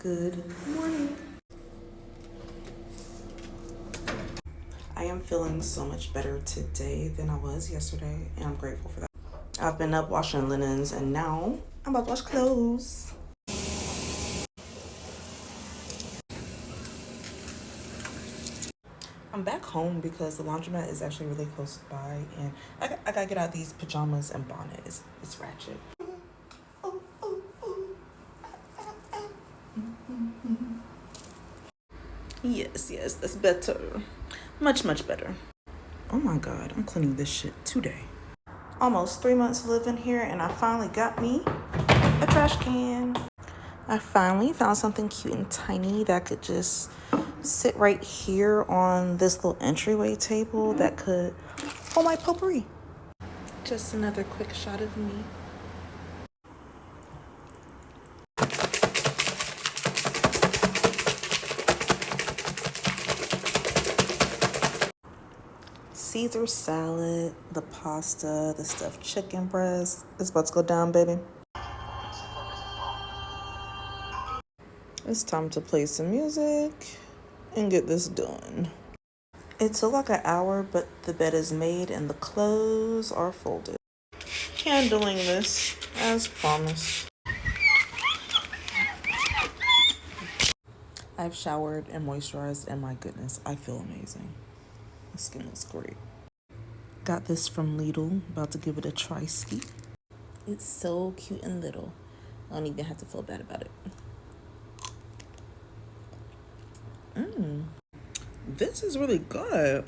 Good morning. I am feeling so much better today than I was yesterday, and I'm grateful for that. I've been up washing linens, and now I'm about to wash clothes. I'm back home because the laundromat is actually really close by, and I gotta get out these pajamas and bonnet. It's ratchet. Yes, that's better. Much better. Oh my god, I'm cleaning this shit today. Almost 3 months living here, and I finally got me a trash can. I finally found something cute and tiny that could just sit right here on this little entryway table that could hold my potpourri. Just another quick shot of me. Caesar salad, the pasta, the stuffed chicken breast. It's about to go down, baby. It's time to play some music and get this done. It took like an hour, but the bed is made and the clothes are folded. Handling this as promised. I've showered and moisturized, and my goodness, I feel amazing. My skin looks great. Got this from Lidl, about to give it a try-ski. It's so cute and little. I don't even have to feel bad about it. This is really good.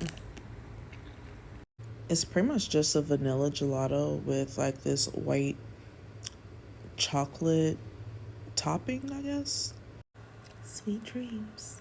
It's pretty much just a vanilla gelato with like this white chocolate topping, I guess. Sweet dreams.